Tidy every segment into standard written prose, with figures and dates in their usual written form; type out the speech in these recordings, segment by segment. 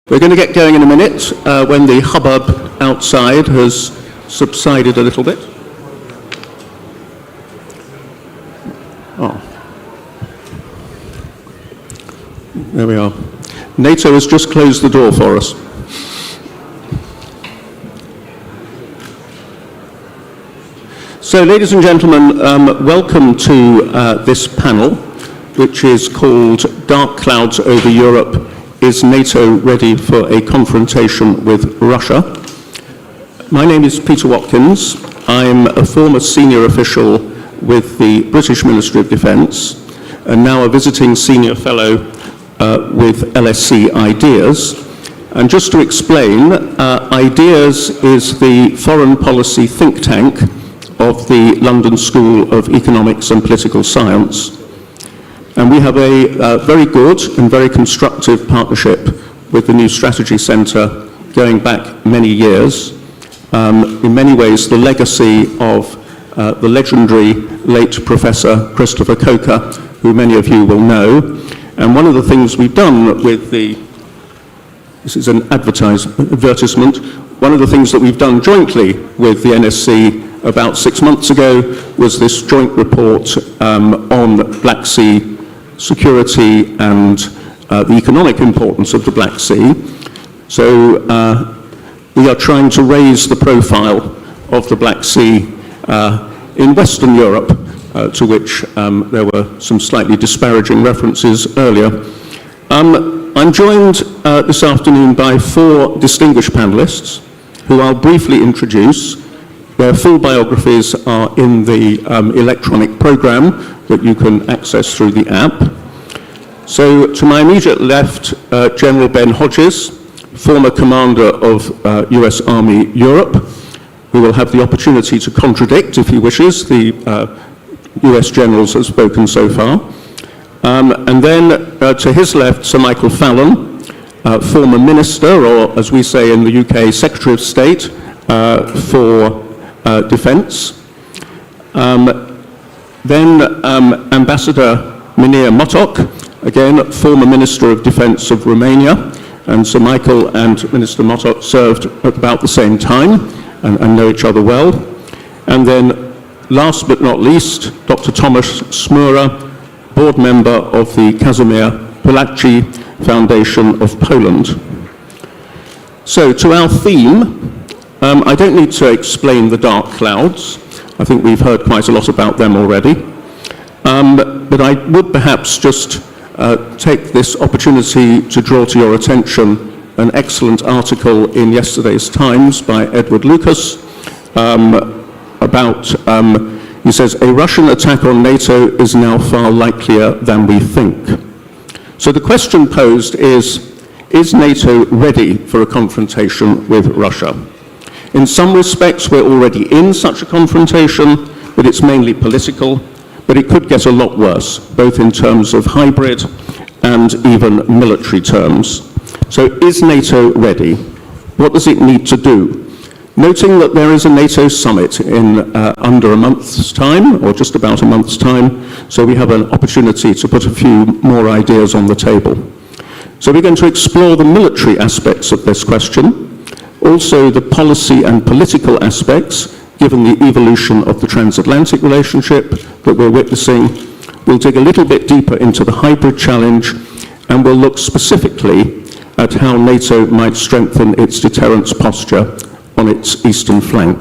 We're going to get going in a minute when the hubbub outside has subsided a little bit. Oh. There we are. NATO has just closed the door for us. So, ladies and gentlemen, welcome to this panel, which is called Dark Clouds Over Europe. Is NATO ready for a confrontation with Russia? My name is Peter Watkins. I'm a former senior official with the British Ministry of Defence and now a visiting senior fellow with LSE Ideas. And just to explain, Ideas is the foreign policy think tank of the London School of Economics and Political Science. And we have a very good and very constructive partnership with the New Strategy Centre going back many years. In many ways, the legacy of the legendary late Professor Christopher Coker, who many of you will know. And one of the things we've done with this is an advertisement, one of the things that we've done jointly with the NSC about 6 months ago was this joint report on Black Sea security and the economic importance of the Black Sea. So we are trying to raise the profile of the Black Sea in Western Europe, to which there were some slightly disparaging references earlier. I'm joined this afternoon by 4 distinguished panelists who I'll briefly introduce. Their full biographies are in the electronic program that you can access through the app. So to my immediate left, General Ben Hodges, former commander of US Army Europe, who will have the opportunity to contradict, if he wishes, the US generals have spoken so far. And then to his left, Sir Michael Fallon, former minister, or as we say in the UK, Secretary of State for Defence. Then Ambassador Mihnea MOTOC, again, former Minister of Defence of Romania, and Sir Michael and Minister MOTOC served at about the same time and know each other well. And then, last but not least, Dr. Tomasz SMURA, board member of the Casimir Pulaski Foundation of Poland. So, to our theme, I don't need to explain the dark clouds. I think we've heard quite a lot about them already. But I would perhaps just take this opportunity to draw to your attention an excellent article in yesterday's Times by Edward Lucas about, he says, a Russian attack on NATO is now far likelier than we think. So the question posed is NATO ready for a confrontation with Russia? In some respects, we're already in such a confrontation, but it's mainly political, but it could get a lot worse, both in terms of hybrid and even military terms. So is NATO ready? What does it need to do? Noting that there is a NATO summit in under a month's time, or just about a month's time, so we have an opportunity to put a few more ideas on the table. So we're going to explore the military aspects of this question, also the policy and political aspects, given the evolution of the transatlantic relationship that we're witnessing. We'll dig a little bit deeper into the hybrid challenge, and we'll look specifically at how NATO might strengthen its deterrence posture on its eastern flank.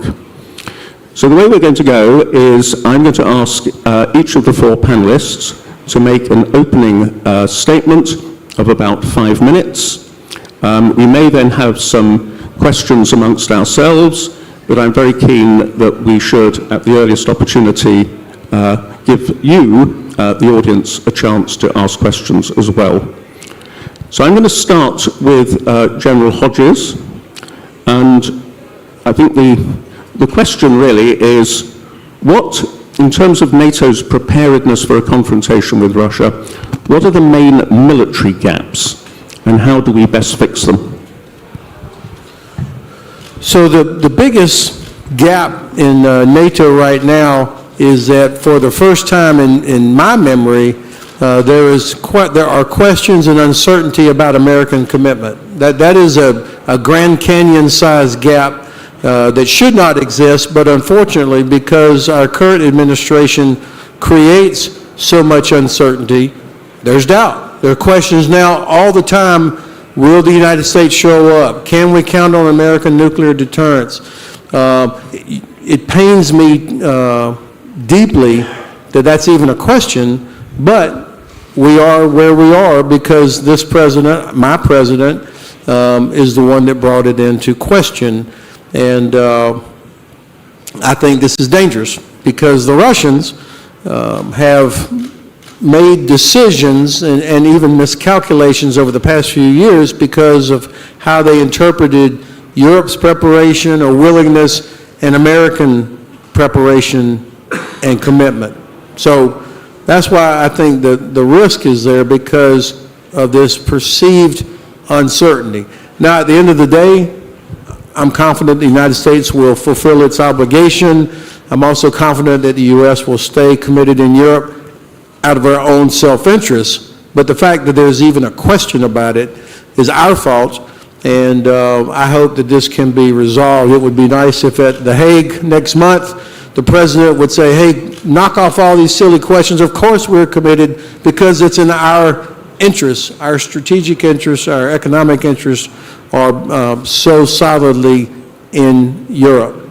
So the way we're going to go is I'm going to ask each of the 4 panelists to make an opening statement of about 5 minutes. We may then have some questions amongst ourselves, but I'm very keen that we should, at the earliest opportunity, give you, the audience, a chance to ask questions as well. So I'm going to start with General Hodges, and I think the question really is, what, in terms of NATO's preparedness for a confrontation with Russia, what are the main military gaps, and how do we best fix them? So the biggest gap in NATO right now is that for the first time in my memory, there are questions and uncertainty about American commitment. That is a Grand Canyon-sized gap that should not exist, but unfortunately, because our current administration creates so much uncertainty, there's doubt. There are questions now all the time: will the United States show up? Can we count on American nuclear deterrence? It pains me deeply that that's even a question, but we are where we are because this president, my president, is the one that brought it into question. And I think this is dangerous because the Russians have made decisions and even miscalculations over the past few years because of how they interpreted Europe's preparation or willingness and American preparation and commitment. So that's why I think the risk is there because of this perceived uncertainty. Now, at the end of the day, I'm confident the United States will fulfill its obligation. I'm also confident that the U.S. will stay committed in Europe out of our own self-interest. But the fact that there's even a question about it is our fault, and I hope that this can be resolved. It would be nice if at The Hague next month, the president would say, hey, knock off all these silly questions. Of course we're committed because it's in our interests, our strategic interests, our economic interests are so solidly in Europe.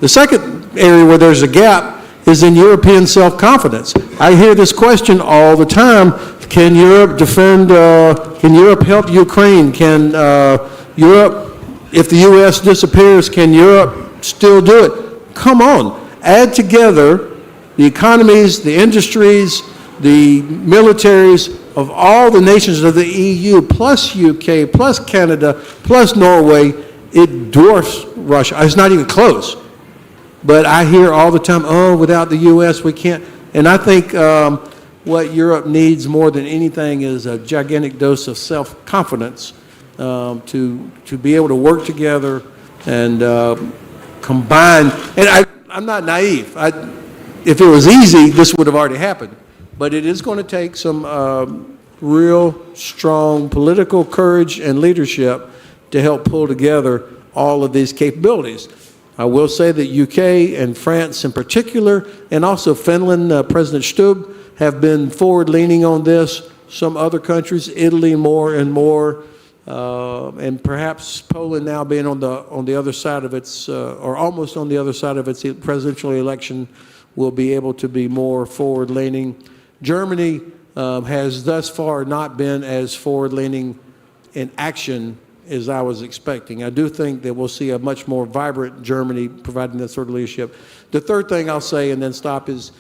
The second area where there's a gap is in European self-confidence. I hear this question all the time: can Europe defend, can Europe help Ukraine? Can Europe, if the U.S. disappears, can Europe still do it? Come on, add together the economies, the industries, the militaries of all the nations of the EU, plus UK, plus Canada, plus Norway. It dwarfs Russia. It's not even close. But I hear all the time, oh, without the U.S. we can't. And I think what Europe needs more than anything is a gigantic dose of self-confidence to be able to work together and combine. And I'm not naive. If it was easy, this would have already happened. But it is going to take some real strong political courage and leadership to help pull together all of these capabilities. I will say that UK and France in particular, and also Finland, President Stubb, have been forward-leaning on this. Some other countries, Italy more and more, and perhaps Poland now being on the other side of its, or almost on the other side of its presidential election, will be able to be more forward-leaning. Germany has thus far not been as forward-leaning in action as I was expecting. I do think that we'll see a much more vibrant Germany providing that sort of leadership. The third thing I'll say and then stop is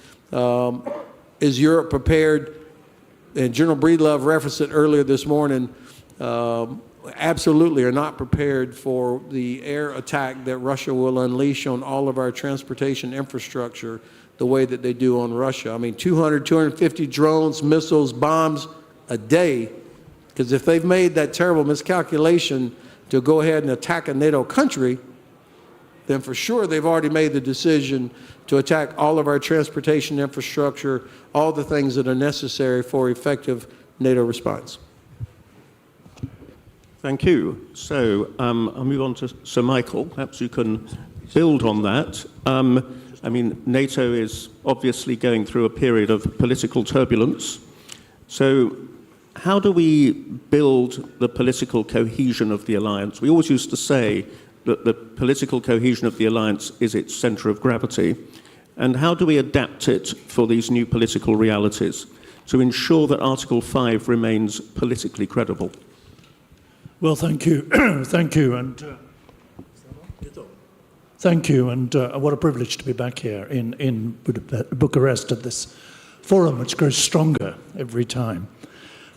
Europe prepared? And General Breedlove referenced it earlier this morning. Absolutely are not prepared for the air attack that Russia will unleash on all of our transportation infrastructure the way that they do on Russia. I mean, 200, 250 drones, missiles, bombs a day. Because if they've made that terrible miscalculation to go ahead and attack a NATO country, then for sure they've already made the decision to attack all of our transportation infrastructure, all the things that are necessary for effective NATO response. Thank you. So I'll move on to Sir Michael. Perhaps you can build on that. I mean, NATO is obviously going through a period of political turbulence. So how do we build the political cohesion of the alliance? We always used to say that the political cohesion of the alliance is its center of gravity. And how do we adapt it for these new political realities to ensure that Article 5 remains politically credible? Well, thank you. Thank you. And thank you. And what a privilege to be back here in Bucharest at this forum, which grows stronger every time.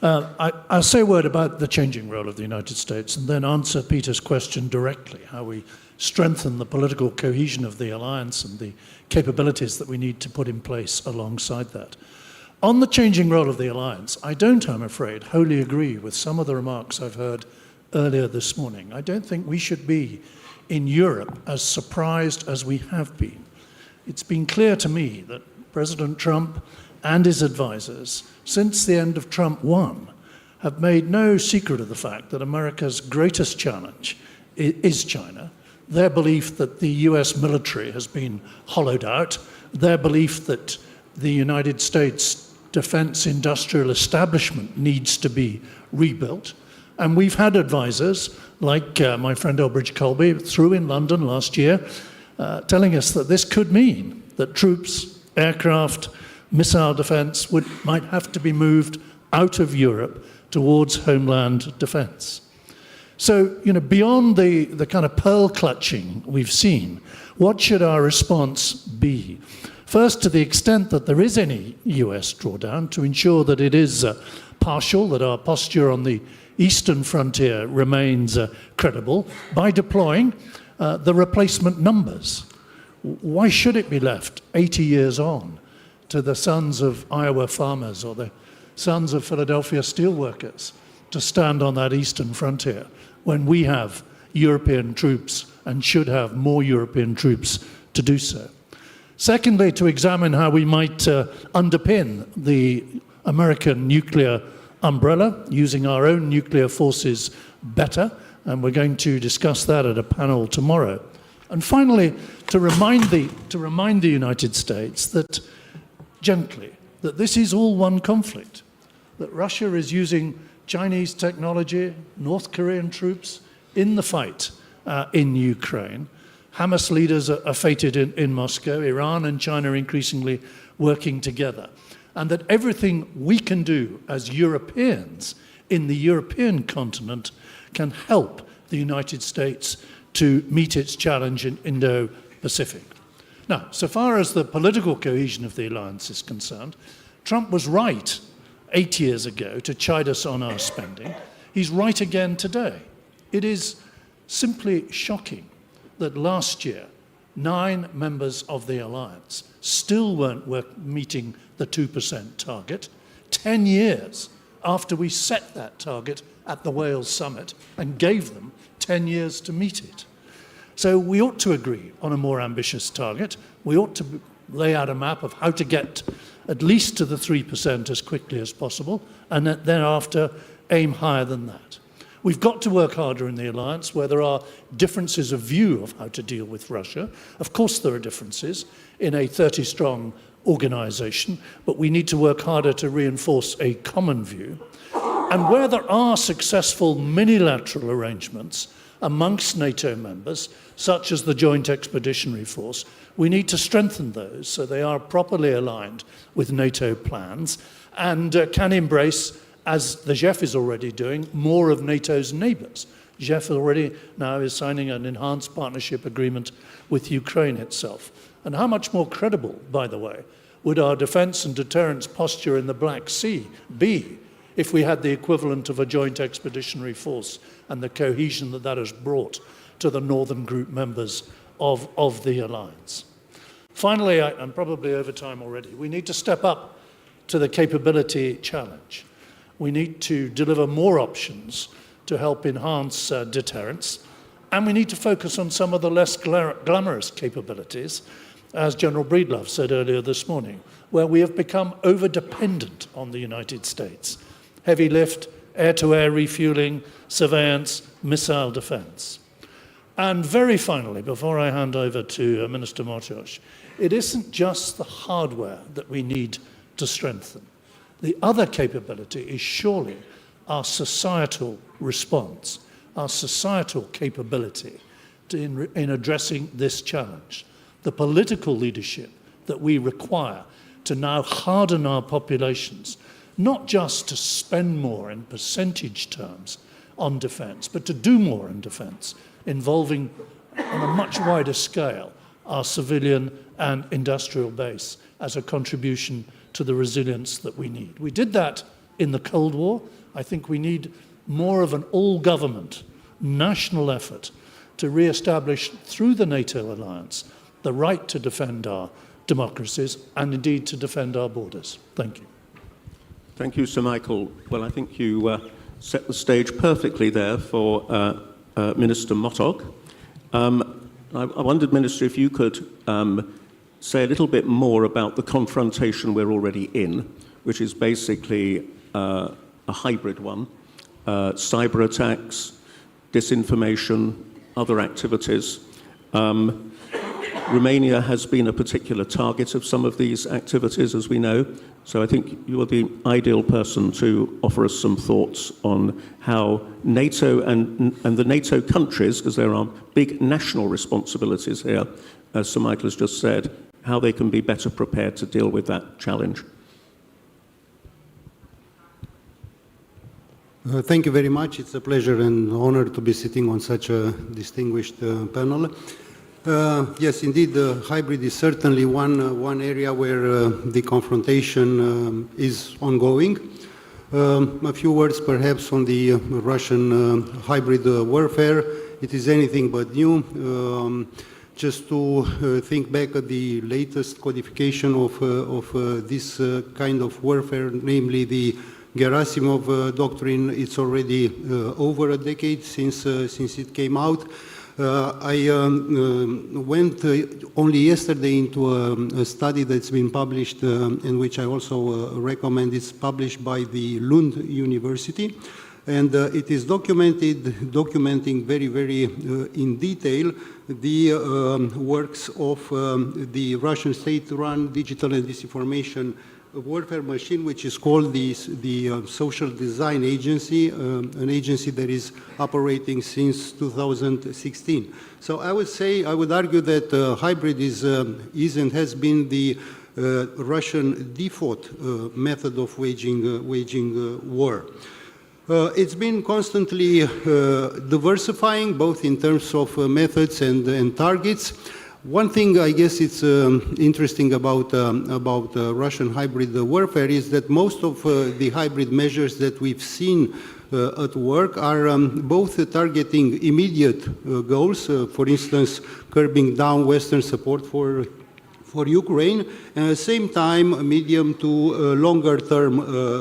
I'll say a word about the changing role of the United States and then answer Peter's question directly, how we strengthen the political cohesion of the alliance and the capabilities that we need to put in place alongside that. On the changing role of the alliance, I don't, I'm afraid, wholly agree with some of the remarks I've heard earlier this morning. I don't think we should be in Europe as surprised as we have been. It's been clear to me that President Trump and his advisors, since the end of Trump 1, have made no secret of the fact that America's greatest challenge is China, their belief that the US military has been hollowed out, their belief that the United States defense industrial establishment needs to be rebuilt. And we've had advisors like my friend Elbridge Colby through in London last year telling us that this could mean that troops, aircraft, missile defense might have to be moved out of Europe towards homeland defense. So, beyond the kind of pearl clutching we've seen, what should our response be? First, to the extent that there is any US drawdown, to ensure that it is partial, that our posture on the eastern frontier remains credible, by deploying the replacement numbers. Why should it be left 80 years on to the sons of Iowa farmers or the sons of Philadelphia steelworkers to stand on that eastern frontier when we have European troops and should have more European troops to do so? Secondly, to examine how we might underpin the American nuclear umbrella using our own nuclear forces better, and we're going to discuss that at a panel tomorrow. And finally, to remind the United States that, gently, that this is all one conflict, that Russia is using Chinese technology, North Korean troops in the fight in Ukraine. Hamas leaders are fated in Moscow, Iran and China increasingly working together, and that everything we can do as Europeans in the European continent can help the United States to meet its challenge in Indo-Pacific. Now, so far as the political cohesion of the alliance is concerned, Trump was right 8 years ago to chide us on our spending. He's right again today. It is simply shocking that last year, 9 members of the alliance still weren't meeting the 2% target, 10 years after we set that target at the Wales summit and gave them 10 years to meet it. So we ought to agree on a more ambitious target. We ought to lay out a map of how to get at least to the 3% as quickly as possible, and then after aim higher than that. We've got to work harder in the alliance where there are differences of view of how to deal with Russia. Of course there are differences in a 30-strong organization, but we need to work harder to reinforce a common view. And where there are successful minilateral arrangements amongst NATO members, such as the Joint Expeditionary Force, we need to strengthen those so they are properly aligned with NATO plans and can embrace, as the GEF is already doing, more of NATO's neighbors. GEF already now is signing an enhanced partnership agreement with Ukraine itself. And how much more credible, by the way, would our defense and deterrence posture in the Black Sea be if we had the equivalent of a joint expeditionary force and the cohesion that that has brought to the northern group members of the alliance? Finally, I'm probably over time already, we need to step up to the capability challenge. We need to deliver more options to help enhance deterrence, and we need to focus on some of the less glamorous capabilities, as General Breedlove said earlier this morning, where we have become over-dependent on the United States. Heavy lift, air-to-air refueling, surveillance, missile defense. And very finally, before I hand over to Minister MOTOC, it isn't just the hardware that we need to strengthen. The other capability is surely our societal response, our societal capability in addressing this challenge. The political leadership that we require to now harden our populations, not just to spend more in percentage terms on defense, but to do more in defense, involving on a much wider scale our civilian and industrial base as a contribution to the resilience that we need. We did that in the Cold War. I think we need more of an all-government, national effort to re-establish through the NATO alliance the right to defend our democracies and indeed to defend our borders. Thank you. Thank you, Sir Michael. Well, I think you set the stage perfectly there for Minister MOTOC. I wondered, Minister, if you could say a little bit more about the confrontation we're already in, which is basically a hybrid one, cyber attacks, disinformation, other activities. Romania has been a particular target of some of these activities, as we know, so I think you are the ideal person to offer us some thoughts on how NATO and the NATO countries, because there are big national responsibilities here, as Sir Michael has just said, how they can be better prepared to deal with that challenge. Thank you very much. It's a pleasure and honor to be sitting on such a distinguished panel. Yes, indeed, hybrid is certainly one area where the confrontation is ongoing. A few words perhaps on the Russian hybrid warfare. It is anything but new. Just to think back at the latest codification of this kind of warfare, namely the Gerasimov doctrine, it's already over a decade since it came out. I went only yesterday into a study that's been published and which I also recommend. It's published by the Lund University, and it is documenting very in detail the works of the Russian state-run digital and disinformation warfare machine, which is called the Social Design Agency, an agency that is operating since 2016. So I would argue that hybrid is and has been the Russian default method of waging war. It's been constantly diversifying, both in terms of methods and targets. One thing I guess it's interesting about Russian hybrid warfare is that most of the hybrid measures that we've seen at work are both targeting immediate goals, for instance, curbing down Western support for Ukraine, and at the same time medium to longer term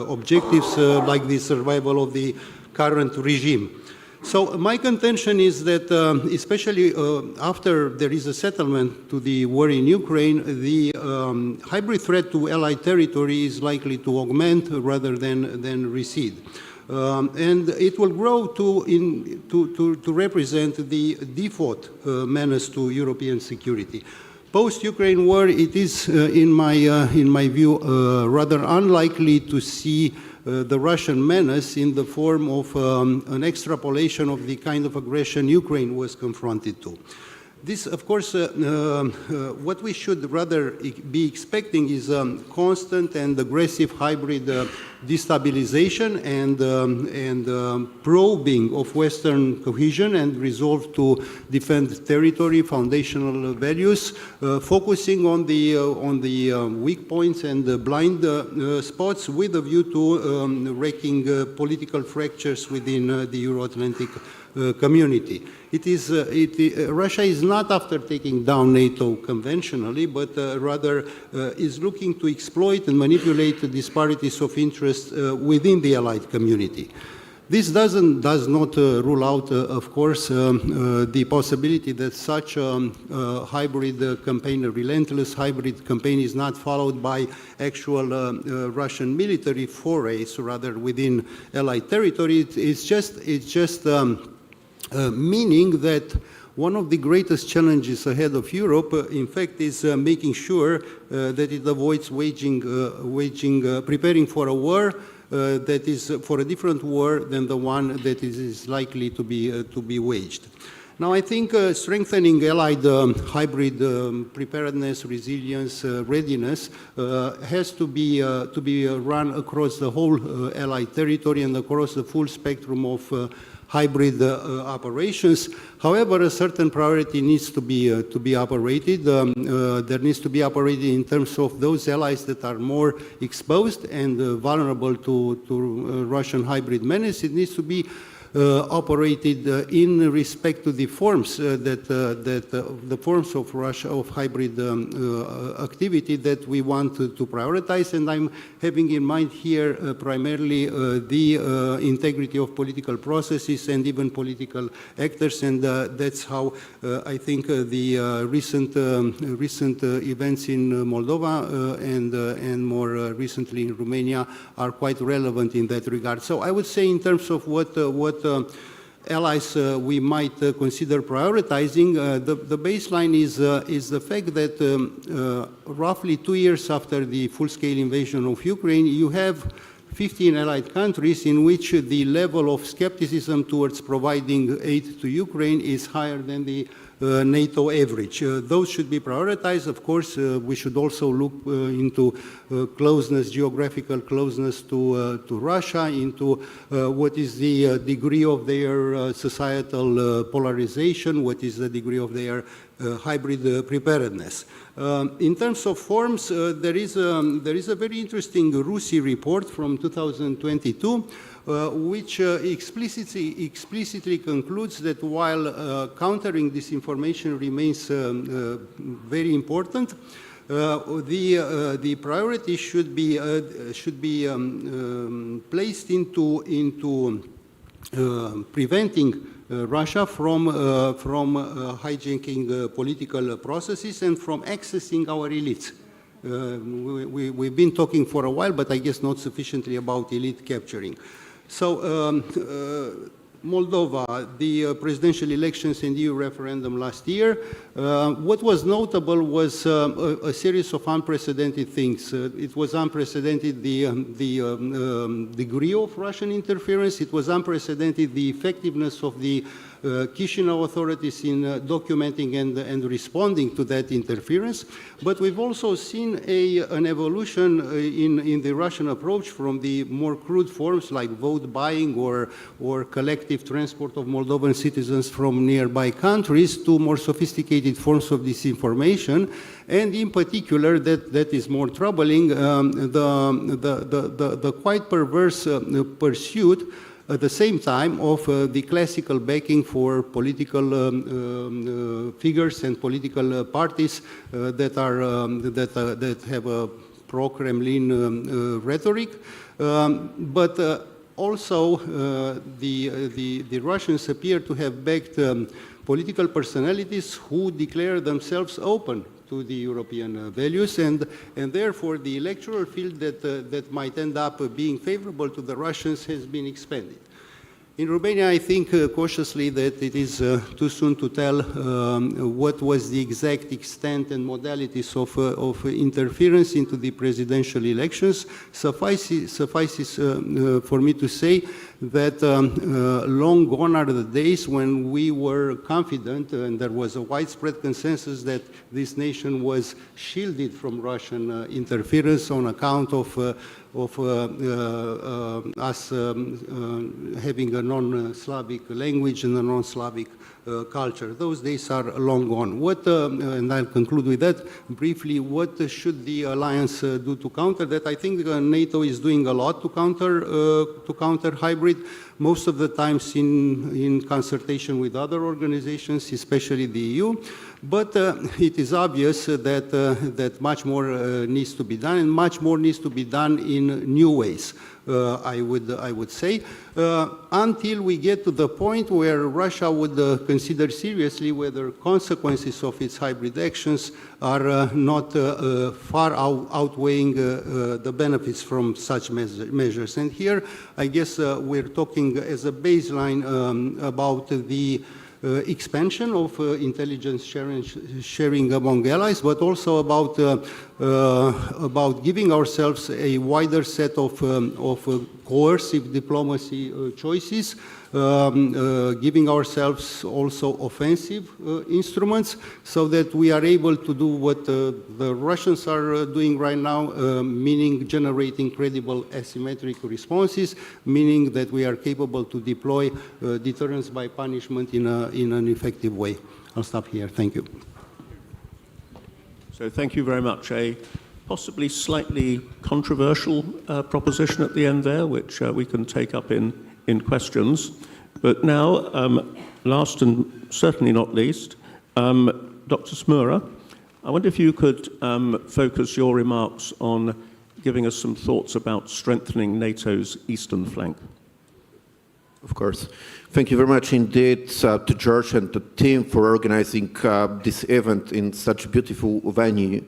objectives like the survival of the current regime. So my contention is that, especially after there is a settlement to the war in Ukraine, the hybrid threat to allied territory is likely to augment rather than recede. And it will grow to represent the default menace to European security. Post-Ukraine war, it is, in my view, rather unlikely to see the Russian menace in the form of an extrapolation of the kind of aggression Ukraine was confronted to. This, of course, what we should rather be expecting is constant and aggressive hybrid destabilization and probing of Western cohesion and resolve to defend territory, foundational values, focusing on the weak points and the blind spots with a view to wrecking political fractures within the Euro-Atlantic community. Russia is not after taking down NATO conventionally, but rather is looking to exploit and manipulate the disparities of interest within the allied community. This does not rule out, of course, the possibility that such a hybrid campaign, a relentless hybrid campaign, is not followed by actual Russian military forays, rather within allied territory. It's just meaning that one of the greatest challenges ahead of Europe, in fact, is making sure that it avoids preparing for a war that is for a different war than the one that is likely to be waged. Now, I think strengthening allied hybrid preparedness, resilience, readiness has to be run across the whole allied territory and across the full spectrum of hybrid operations. However, a certain priority needs to be operated. There needs to be operated in terms of those allies that are more exposed and vulnerable to Russian hybrid menace. It needs to be operated in respect to the forms the forms of Russia of hybrid activity that we want to prioritize, and I'm having in mind here primarily the integrity of political processes and even political actors, and that's how I think the recent events in Moldova and more recently in Romania are quite relevant in that regard. So I would say in terms of what allies we might consider prioritizing, the baseline is the fact that roughly 2 years after the full-scale invasion of Ukraine, you have 15 allied countries in which the level of skepticism towards providing aid to Ukraine is higher than the NATO average. Those should be prioritized. Of course, we should also look into closeness, geographical closeness to Russia, into what is the degree of their societal polarization, what is the degree of their hybrid preparedness. In terms of forms, there is a very interesting RUSI report from 2022 which explicitly concludes that while countering disinformation remains very important, the priority should be placed into preventing Russia from hijacking political processes and from accessing our elites. We've been talking for a while, but I guess not sufficiently about elite capturing. So Moldova, the presidential elections and EU referendum last year, what was notable was a series of unprecedented things. It was unprecedented the degree of Russian interference. It was unprecedented the effectiveness of the Chisinau authorities in documenting and responding to that interference. But we've also seen an evolution in the Russian approach from the more crude forms like vote buying or collective transport of Moldovan citizens from nearby countries to more sophisticated forms of disinformation. And in particular, that is more troubling, the quite perverse pursuit at the same time of the classical backing for political figures and political parties that have a pro-Kremlin rhetoric, but also the Russians appear to have backed political personalities who declare themselves open to the European values, and therefore the electoral field that might end up being favorable to the Russians has been expanded. In Romania, I think cautiously that it is too soon to tell what was the exact extent and modalities of interference into the presidential elections. Suffices for me to say that long gone are the days when we were confident and there was a widespread consensus that this nation was shielded from Russian interference on account of us having a non-Slavic language and a non-Slavic culture. Those days are long gone. What, and I'll conclude with that briefly, what should the alliance do to counter that? I think NATO is doing a lot to counter hybrid, most of the times in consultation with other organizations, especially the EU. But it is obvious that much more needs to be done, and much more needs to be done in new ways. I would say, until we get to the point where Russia would consider seriously whether consequences of its hybrid actions are not far outweighing the benefits from such measures. And here, I guess we're talking as a baseline about the expansion of intelligence sharing among allies, but also about giving ourselves a wider set of coercive diplomacy choices, giving ourselves also offensive instruments so that we are able to do what the Russians are doing right now, meaning generating credible asymmetric responses, meaning that we are capable to deploy deterrence by punishment in an effective way. I'll stop here. Thank you. So thank you very much. A possibly slightly controversial proposition at the end there, which we can take up in questions. But now, last and certainly not least, Dr. SMURA, I wonder if you could focus your remarks on giving us some thoughts about strengthening NATO's eastern flank. Of course. Thank you very much indeed to George and the team for organizing this event in such a beautiful venue.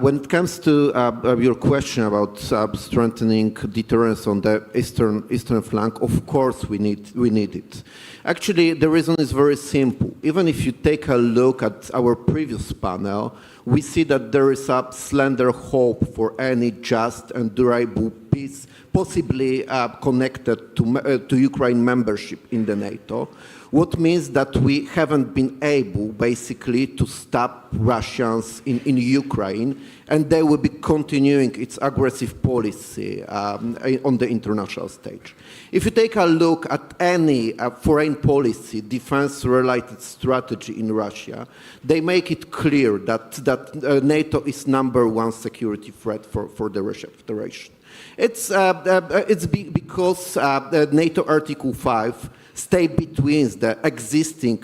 When it comes to your question about strengthening deterrence on the eastern flank, of course we need it. Actually, the reason is very simple. Even if you take a look at our previous panel, we see that there is a slender hope for any just and durable peace, possibly connected to Ukraine membership in the NATO. What means that we haven't been able, basically, to stop Russians in Ukraine, and they will be continuing its aggressive policy on the international stage. If you take a look at any foreign policy, defense-related strategy in Russia, they make it clear that NATO is #1 security threat for the Russian Federation. It's because NATO Article 5 stay between the existing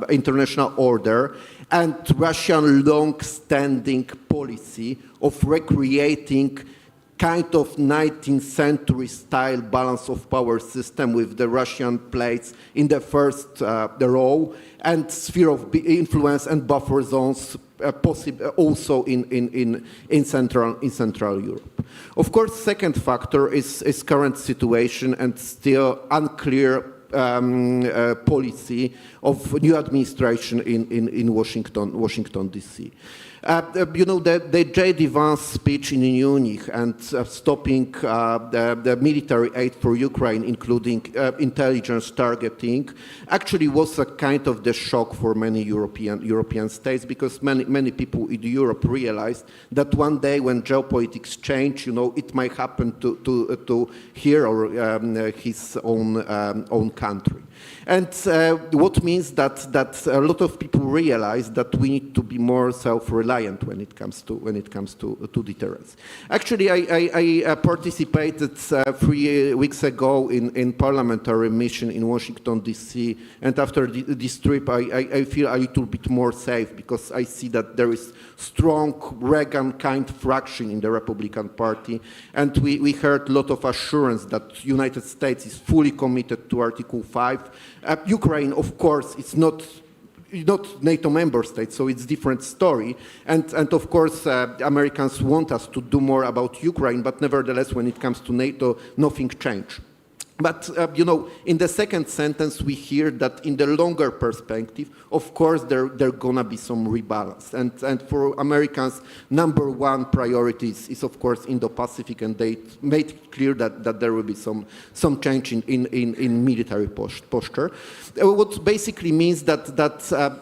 international order and Russian long-standing policy of recreating kind of 19th century style balance of power system with the Russian place in the first row and sphere of influence and buffer zones possible also in Central Europe. Of course, second factor is current situation and still unclear policy of new administration in Washington D.C. You know, the J.D. Vance speech in Munich and stopping the military aid for Ukraine, including intelligence targeting, actually was a kind of the shock for many European states, because many people in Europe realized that one day when geopolitics change, you know, it might happen to here or his own country. And what means that a lot of people realize that we need to be more self-reliant when it comes to deterrence. Actually, I participated 3 weeks ago in parliamentary mission in Washington D.C. and after this trip, I feel a little bit more safe because I see that there is strong Reagan kind fraction in the Republican Party, and we heard a lot of assurance that United States is fully committed to Article 5. Ukraine, of course, is not NATO member state, so it's a different story. And of course, Americans want us to do more about Ukraine, but nevertheless, when it comes to NATO, nothing changed. But, you know, in the second sentence, we hear that in the longer perspective, of course, there going to be some rebalance. And for Americans, #1 priority is of course, Indo-Pacific, and they made it clear that there will be some change in military posture. What basically means that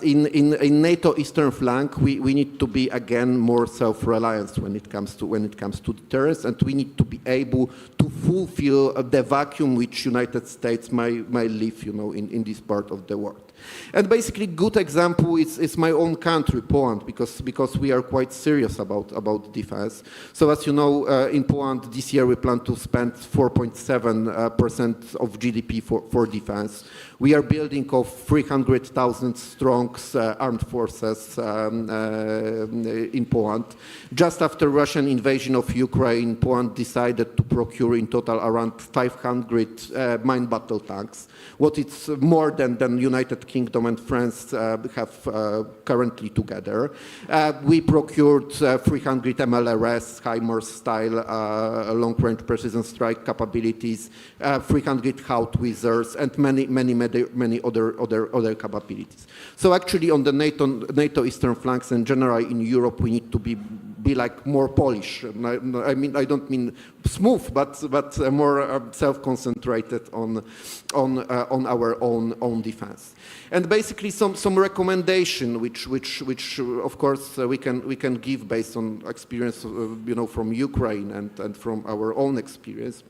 in NATO eastern flank, we need to be, again, more self-reliant when it comes to deterrence, and we need to be able to fulfill the vacuum which United States might leave, you know, in this part of the world. And basically, good example is my own country, Poland, because we are quite serious about defense. So as you know, in Poland this year we plan to spend 4.7% of GDP for defense. We are building of 300,000 strong armed forces in Poland. Just after Russian invasion of Ukraine, Poland decided to procure in total around 500 mine battle tanks, what it's more than United Kingdom and France have currently together. We procured 300 MLRS, HIMARS-style long-range precision strike capabilities, 300 Howitzer, and many other capabilities. So actually, on the NATO eastern flanks and generally in Europe, we need to be like more Polish. I mean, I don't mean smooth, but more self-concentrated on our own defense. And basically, some recommendation, which of course we can give based on experience, you know, from Ukraine and from our own experience.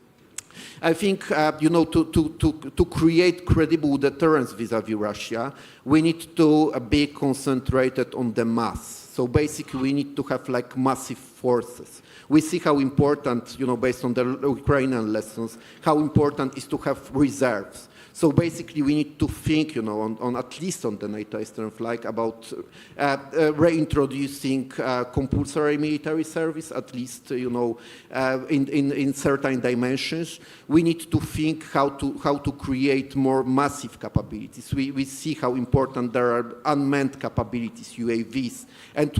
I think, you know, to create credible deterrence vis-à-vis Russia, we need to be concentrated on the mass. So basically, we need to have like massive forces. We see how important, you know, based on the Ukrainian lessons, how important is to have reserves. So basically, we need to think, on at least on the NATO eastern flank, about reintroducing compulsory military service, at least, in certain dimensions. We need to think how to create more massive capabilities. We see how important there are unmanned capabilities, UAVs, and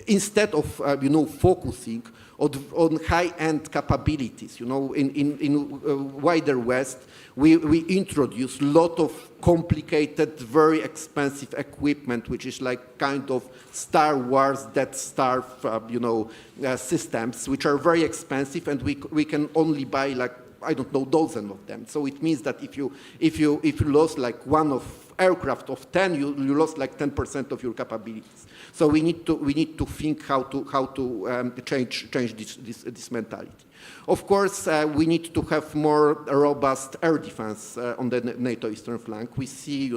instead of focusing on high-end capabilities, in wider West, we introduce a lot of complicated, very expensive equipment, which is like kind of Star Wars, Death Star, systems, which are very expensive, and we can only buy like, I don't know, dozens of them. So it means that if you lost like one of aircraft of 10, you lost like 10% of your capabilities. So we need to think how to change this mentality. Of course, we need to have more robust air defense on the NATO eastern flank. We see,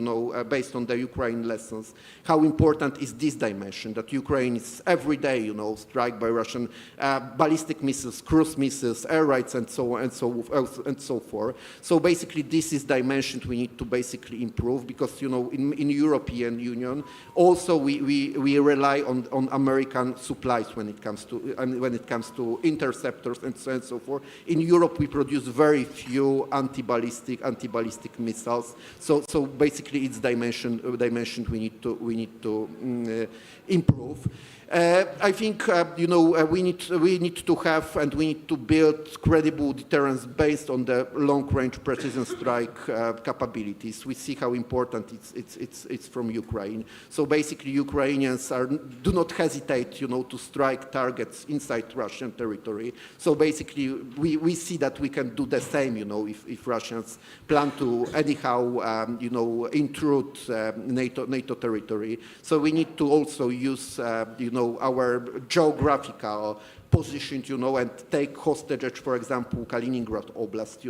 based on the Ukraine lessons, how important is this dimension, that Ukraine is every day, struck by Russian ballistic missiles, cruise missiles, air raids, and so on and so forth. So basically, this is dimension we need to basically improve, because, in European Union, also we rely on American supplies when it comes to interceptors and so forth. In Europe, we produce very few anti-ballistic missiles. So basically, it's dimension we need to improve. I think we need to have and we need to build credible deterrence based on the long-range precision strike capabilities. We see how important it's from Ukraine. So basically, Ukrainians do not hesitate, to strike targets inside Russian territory. So basically, we see that we can do the same, if Russians plan to anyhow, intrude NATO territory. So we need to also use, our geographical position, and take hostages, for example, Kaliningrad Oblast,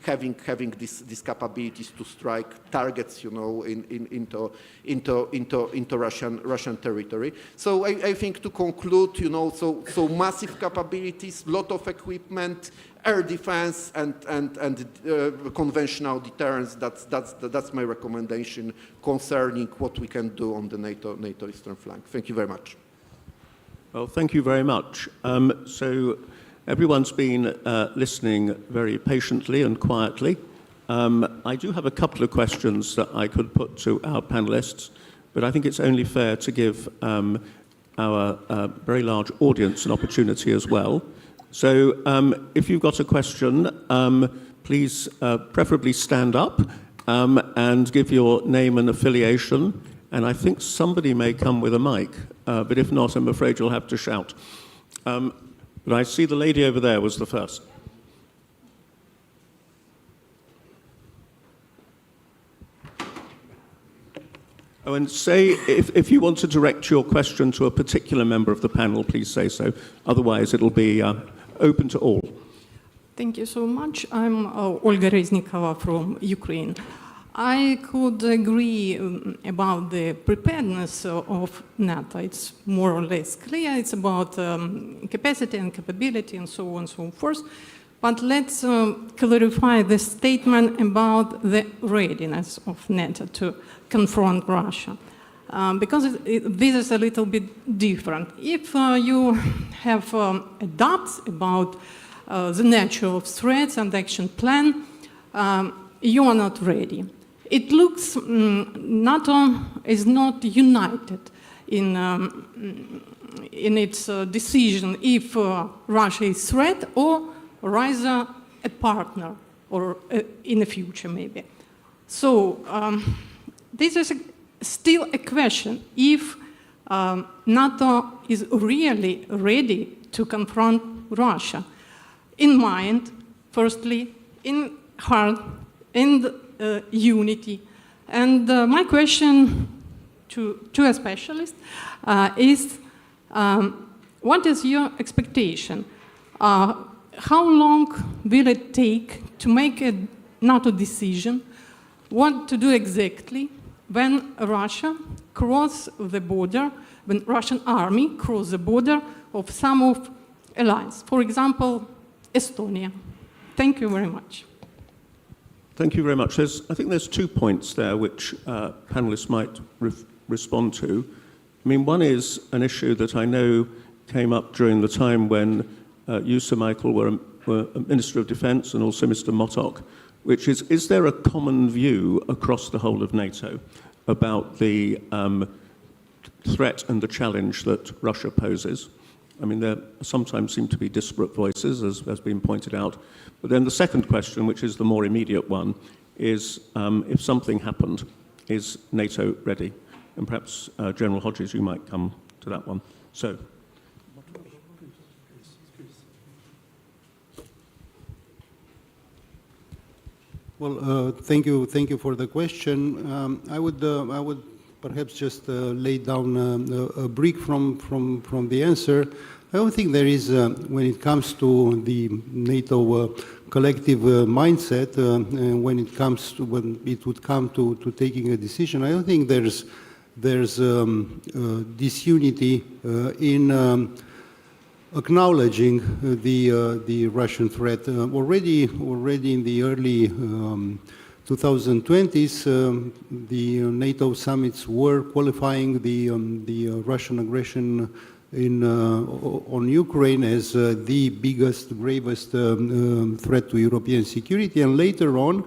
having these capabilities to strike targets, into Russian territory. So I think to conclude, so massive capabilities, lot of equipment, air defense, and conventional deterrence. That's my recommendation concerning what we can do on the NATO eastern flank. Thank you very much. Well, thank you very much. So everyone's been listening very patiently and quietly. I do have a couple of questions that I could put to our panelists, but I think it's only fair to give our very large audience an opportunity as well. So if you've got a question, please preferably stand up and give your name and affiliation. And I think somebody may come with a mic, but if not, I'm afraid you'll have to shout. But I see the lady over there was the first. Oh, and say, if you want to direct your question to a particular member of the panel, please say so. Otherwise, it'll be open to all. Thank you so much. I'm Olga Reznikova from Ukraine. I could agree about the preparedness of NATO. It's more or less clear. It's about capacity and capability and so on and so forth. But let's clarify the statement about the readiness of NATO to confront Russia. Because this is a little bit different. If you have doubts about the nature of threats and action plan, you are not ready. It looks NATO is not united in its decision if Russia is a threat or rather a partner, or in the future maybe. So this is still a question if NATO is really ready to confront Russia. In mind, firstly, in heart, and unity. And my question to a specialist is, what is your expectation? How long will it take to make a NATO decision what to do exactly when Russia cross the border, when Russian army cross the border of some of allies, for example, Estonia? Thank you very much. Thank you very much. I think there's 2 points there which panelists might respond to. I mean, one is an issue that I know came up during the time when you, Sir Michael, were a Minister of Defence and also Mr. MOTOC, which is there a common view across the whole of NATO about the threat and the challenge that Russia poses? I mean, there sometimes seem to be disparate voices, as has been pointed out. But then the second question, which is the more immediate one, is if something happened, is NATO ready? And perhaps, General Hodges, you might come to that one. So. Well, thank you for the question. I would perhaps just lay down a brick from the answer. I don't think there is, when it comes to the NATO collective mindset, and when it would come to taking a decision, I don't think there's disunity in acknowledging the Russian threat. Already in the early 2020s, the NATO summits were qualifying the Russian aggression on Ukraine as the biggest, gravest threat to European security, and later on,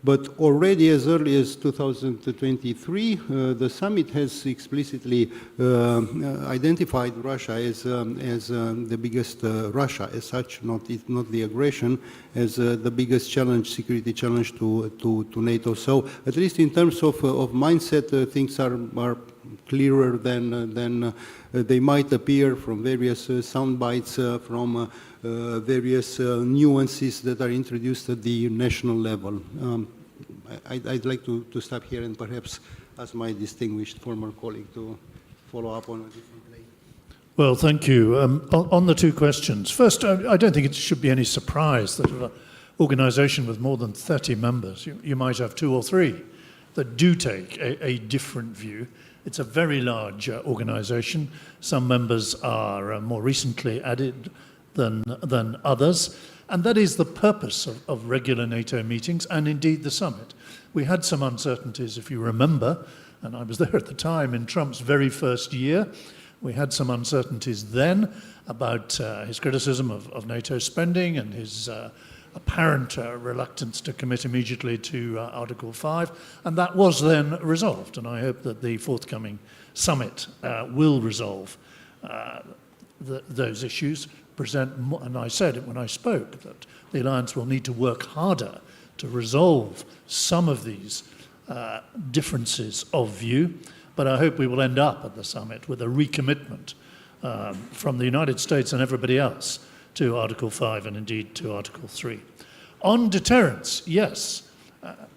but already as early as 2023, the summit has explicitly identified Russia as the biggest, Russia as such, not the aggression, as the biggest challenge, security challenge to NATO. So at least in terms of mindset, things are clearer than they might appear from various sound bites, from various nuances that are introduced at the national level. I'd like to stop here and perhaps ask my distinguished former colleague to follow up on a different lane. Well, thank you. On the 2 questions. First, I don't think it should be any surprise that an organisation with more than 30 members, you might have 2 or 3 that do take a different view. It's a very large organisation. Some members are more recently added than others. And that is the purpose of regular NATO meetings and indeed the summit. We had some uncertainties, if you remember, and I was there at the time in Trump's very first year. We had some uncertainties then about his criticism of NATO spending and his apparent reluctance to commit immediately to Article 5, and that was then resolved, and I hope that the forthcoming summit will resolve those issues, and I said it when I spoke, that the alliance will need to work harder to resolve some of these differences of view, but I hope we will end up at the summit with a recommitment from the United States and everybody else to Article 5 and indeed to Article 3. On deterrence, yes,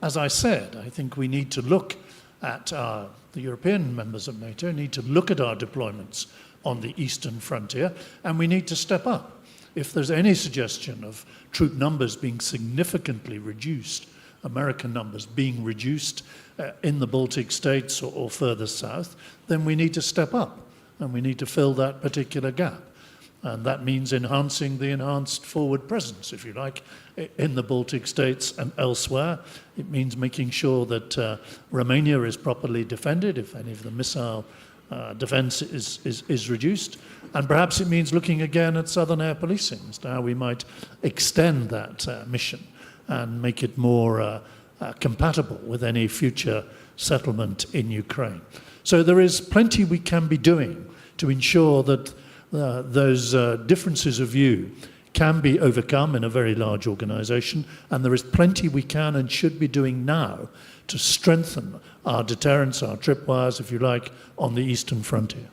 as I said, I think we need to look at the European members of NATO need to look at our deployments on the eastern frontier, and we need to step up. If there's any suggestion of troop numbers being significantly reduced, American numbers being reduced in the Baltic states or further south, then we need to step up, and we need to fill that particular gap. And that means enhancing the enhanced forward presence, if you like, in the Baltic states and elsewhere. It means making sure that Romania is properly defended if any of the missile defence is reduced. And perhaps it means looking again at southern air policing as to how we might extend that mission and make it more compatible with any future settlement in Ukraine. So there is plenty we can be doing to ensure that those differences of view can be overcome in a very large organisation, and there is plenty we can and should be doing now to strengthen our deterrence, our tripwires, if you like, on the eastern frontier.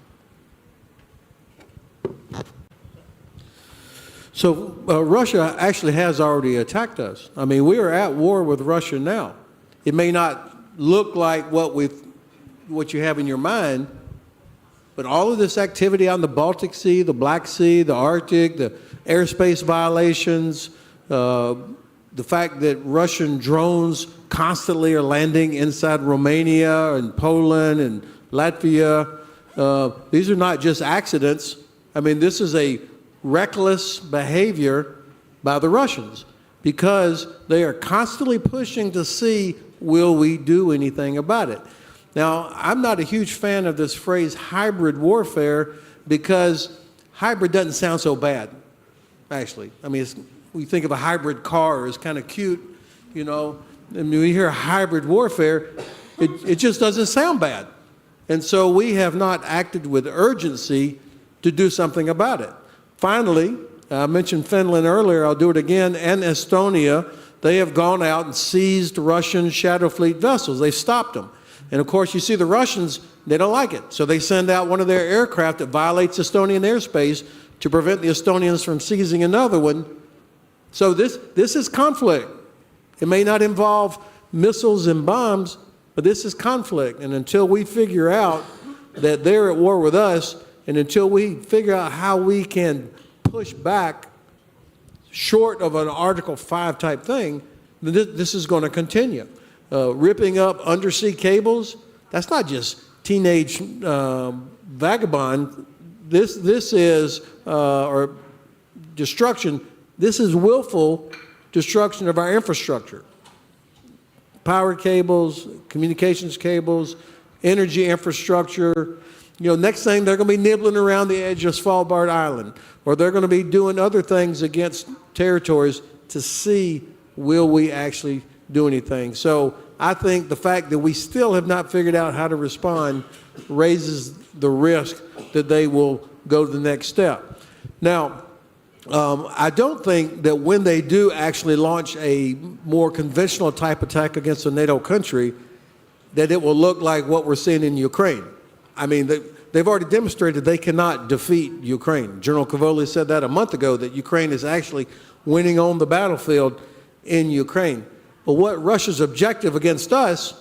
So Russia actually has already attacked us. I mean, we are at war with Russia now. It may not look like what you have in your mind, but all of this activity on the Baltic Sea, the Black Sea, the Arctic, the airspace violations, the fact that Russian drones constantly are landing inside Romania and Poland and Latvia, these are not just accidents. I mean, this is a reckless behavior by the Russians. because they are constantly pushing to see, will we do anything about it? Now, I'm not a huge fan of this phrase hybrid warfare because hybrid doesn't sound so bad, actually. I mean, we think of a hybrid car as kind of cute, you know, and when you hear hybrid warfare, it just doesn't sound bad. And so we have not acted with urgency to do something about it. Finally, I mentioned Finland earlier, I'll do it again, and Estonia, they have gone out and seized Russian Shadow Fleet vessels. They've stopped them. And of course, you see the Russians, they don't like it. So they send out one of their aircraft that violates Estonian airspace to prevent the Estonians from seizing another one. So this is conflict. It may not involve missiles and bombs, but this is conflict. And until we figure out that they're at war with us, and until we figure out how we can push back short of an Article 5 type thing, this is going to continue. Ripping up undersea cables, that's not just teenage vagabond. This is, or destruction, this is willful destruction of our infrastructure. Power cables, communications cables, energy infrastructure. You know, next thing they're going to be nibbling around the edge of Svalbard Island, or they're going to be doing other things against territories to see, will we actually do anything? So I think the fact that we still have not figured out how to respond raises the risk that they will go to the next step. Now, I don't think that when they do actually launch a more conventional type attack against a NATO country, that it will look like what we're seeing in Ukraine. I mean, they've already demonstrated they cannot defeat Ukraine. General Cavoli said that a month ago, that Ukraine is actually winning on the battlefield in Ukraine. But what Russia's objective against us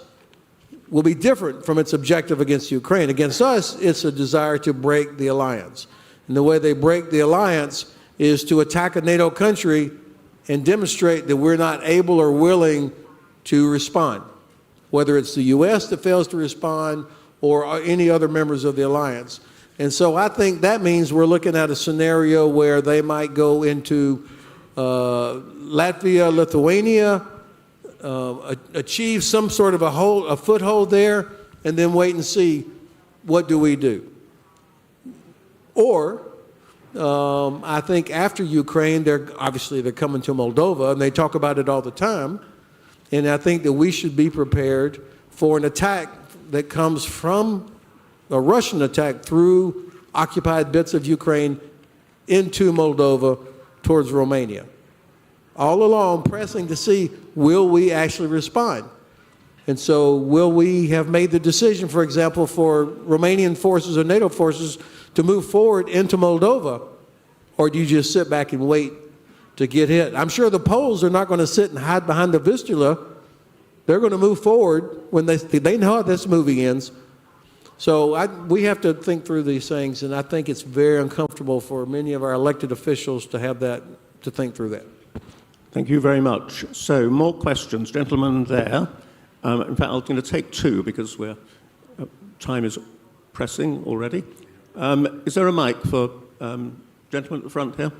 will be different from its objective against Ukraine. Against us, it's a desire to break the alliance. And the way they break the alliance is to attack a NATO country and demonstrate that we're not able or willing to respond, whether it's the U.S. that fails to respond or any other members of the alliance. And so I think that means we're looking at a scenario where they might go into Latvia, Lithuania, achieve some sort of a foothold there, and then wait and see, what do we do? Or I think after Ukraine, they're coming to Moldova, and they talk about it all the time. And I think that we should be prepared for an attack that comes from a Russian attack through occupied bits of Ukraine into Moldova towards Romania. All along pressing to see, will we actually respond? And so will we have made the decision, for example, for Romanian forces or NATO forces to move forward into Moldova, or do you just sit back and wait to get hit? I'm sure the Poles are not going to sit and hide behind the Vistula. They're going to move forward when they know how this movie ends. So we have to think through these things, and I think it's very uncomfortable for many of our elected officials to have that, to think through that. Thank you very much. So, more questions. Gentlemen there. In fact, I'm going to take two because time is pressing already. Is there a mic for gentleman at the front here?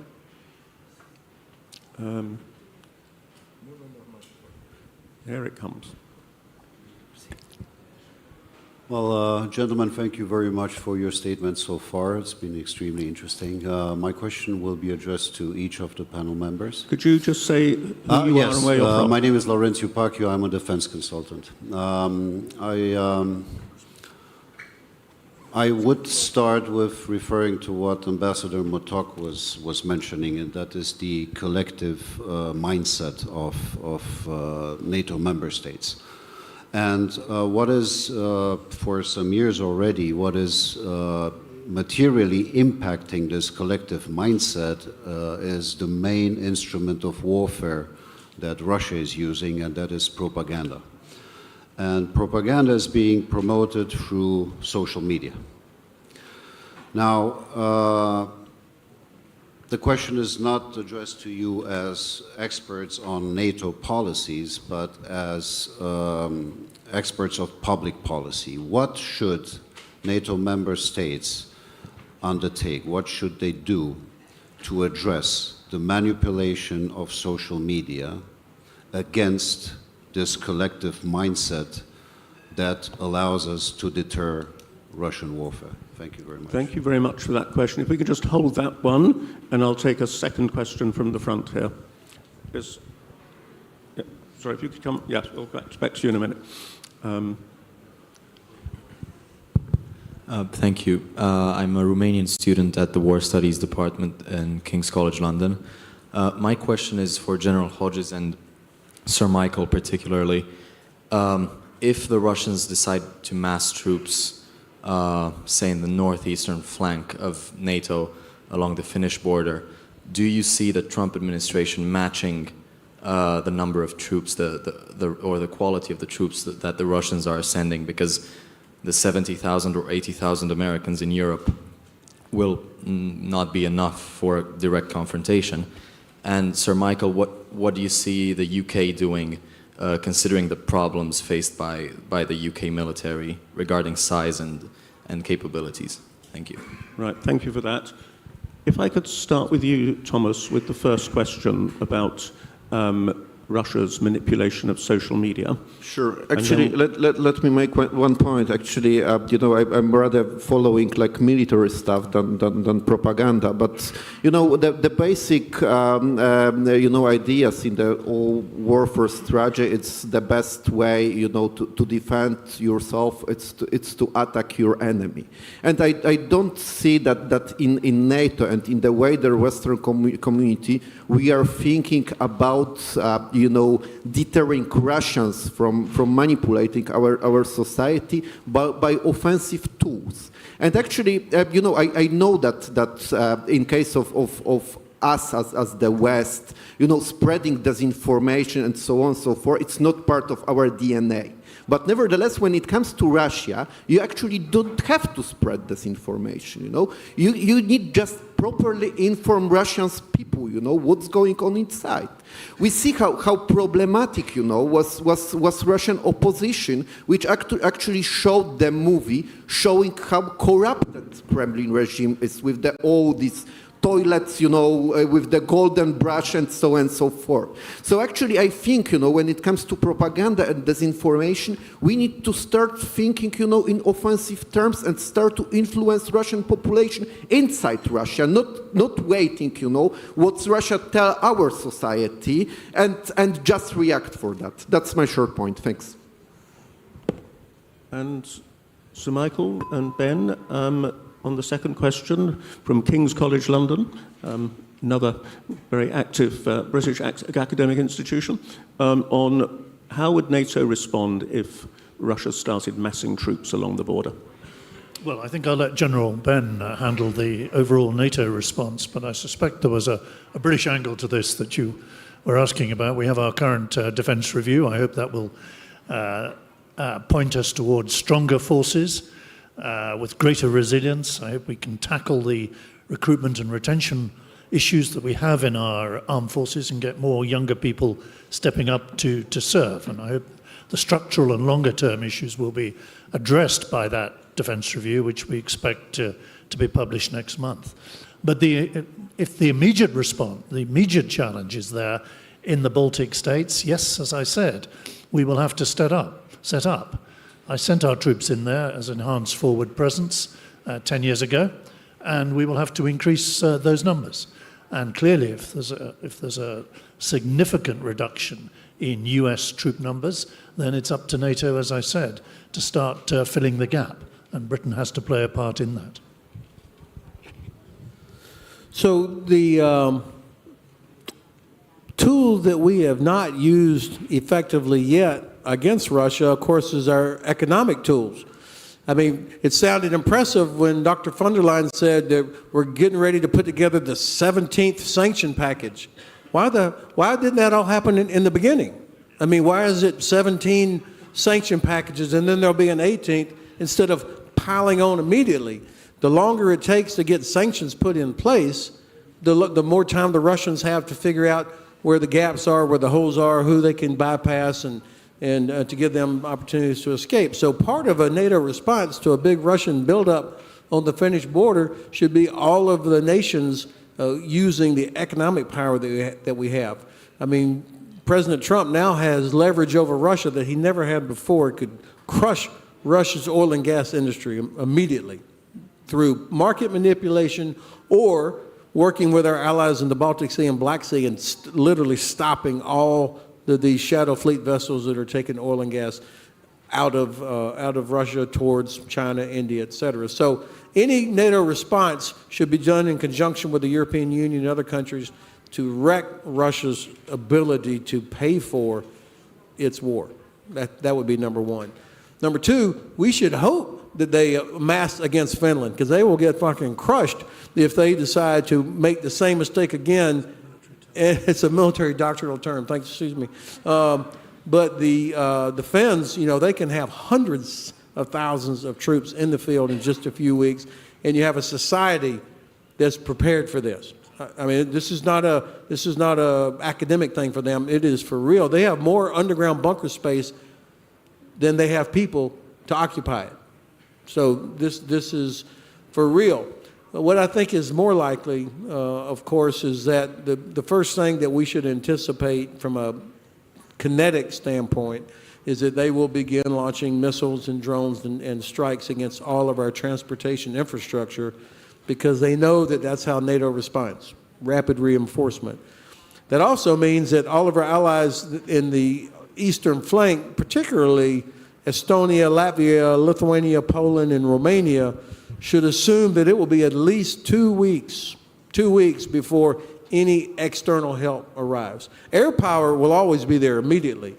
Here it comes. Well, gentlemen, thank you very much for your statements so far. It's been extremely interesting. My question will be addressed to each of the panel members. Could you just say who you are and where you're from? My name is Laurențiu Paciu. I'm a defense consultant. I would start with referring to what Ambassador MOTOC was mentioning, and that is the collective mindset of NATO member states. And what is, for some years already, what is materially impacting this collective mindset is the main instrument of warfare that Russia is using, and that is propaganda. And propaganda is being promoted through social media. Now, the question is not addressed to you as experts on NATO policies, but as experts of public policy. What should NATO member states undertake? What should they do to address the manipulation of social media against this collective mindset that allows us to deter Russian warfare? Thank you very much. Thank you very much for that question. If we could just hold that one, and I'll take a second question from the front here. Yes. Yeah. Sorry, if you could come. Yes, we'll get back to you in a minute. Thank you. I'm a Romanian student at the War Studies Department in King's College London. My question is for General Hodges and Sir Michael particularly. If the Russians decide to mass troops, say in the northeastern flank of NATO along the Finnish border, do you see the Trump administration matching the number of troops or the quality of the troops that the Russians are sending? Because the 70,000 or 80,000 Americans in Europe will not be enough for a direct confrontation. And Sir Michael, what do you see the UK doing, considering the problems faced by the UK military regarding size and capabilities? Thank you. Right, thank you for that. If I could start with you, Tomasz, with the first question about Russia's manipulation of social media. Sure. Actually, let me make one point. Actually, you know, I'm rather following like military stuff than propaganda. But you know, the basic you know, ideas in the all warfare strategy. It's the best way, you know, to defend yourself. It's to attack your enemy. And I don't see that in NATO and in the wider Western community we are thinking about you know, deterring Russians from manipulating our society by offensive tools. And actually, you know, I know that in case of us as the West, you know, spreading disinformation and so on and so forth, it's not part of our DNA. But nevertheless, when it comes to Russia, you actually don't have to spread disinformation, you know. You need just properly inform Russians people, you know, what's going on inside. We see how problematic, you know, was Russian opposition, which actually showed the movie showing how corrupted Kremlin regime is with all these toilets, you know, with the golden brush and so on and so forth. So actually, I think, you know, when it comes to propaganda and disinformation, we need to start thinking, you know, in offensive terms and start to influence Russian population inside Russia, not waiting, you know, what Russia tell our society and just react for that. That's my short point. Thanks. And Sir Michael and Ben, on the second question from King's College London, another very active British academic institution, on how would NATO respond if Russia started massing troops along the border? Well, I think I'll let General Ben handle the overall NATO response, but I suspect there was a British angle to this that you were asking about. We have our current defence review. I hope that will point us towards stronger forces with greater resilience. I hope we can tackle the recruitment and retention issues that we have in our armed forces and get more younger people stepping up to serve. And I hope the structural and longer term issues will be addressed by that defence review, which we expect to be published next month. But if the immediate response, the immediate challenge is there in the Baltic states, yes, as I said, we will have to set up. I sent our troops in there as enhanced forward presence 10 years ago, and we will have to increase those numbers. And clearly, if there's a significant reduction in US troop numbers, then it's up to NATO, as I said, to start filling the gap, and Britain has to play a part in that. So the tool that we have not used effectively yet against Russia, of course, is our economic tools. I mean, it sounded impressive when Dr. von der Leyen said that we're getting ready to put together the 17th sanction package. Why didn't that all happen in the beginning? I mean, why is it 17 sanction packages and then there'll be an 18th instead of piling on immediately? The longer it takes to get sanctions put in place, the more time the Russians have to figure out where the gaps are, where the holes are, who they can bypass, and to give them opportunities to escape. So part of a NATO response to a big Russian buildup on the Finnish border should be all of the nations using the economic power that we have. I mean, President Trump now has leverage over Russia that he never had before. It could crush Russia's oil and gas industry immediately through market manipulation or working with our allies in the Baltic Sea and Black Sea and literally stopping all these shadow fleet vessels that are taking oil and gas out of Russia towards China, India, et cetera. So any NATO response should be done in conjunction with the European Union and other countries to wreck Russia's ability to pay for its war. That would be number one. Number two, we should hope that they amass against Finland, because they will get fucking crushed if they decide to make the same mistake again. And it's a military doctrinal term, thanks, excuse me. But the Finns, you know, they can have hundreds of thousands of troops in the field in just a few weeks, and you have a society that's prepared for this. I mean, this is not a academic thing for them. It is for real. They have more underground bunker space than they have people to occupy it. So this is for real. What I think is more likely, of course, is that the first thing that we should anticipate from a kinetic standpoint is that they will begin launching missiles and drones and strikes against all of our transportation infrastructure, because they know that that's how NATO responds, rapid reinforcement. That also means that all of our allies in the eastern flank, particularly Estonia, Latvia, Lithuania, Poland, and Romania, should assume that it will be at least 2 weeks before any external help arrives. Air power will always be there immediately,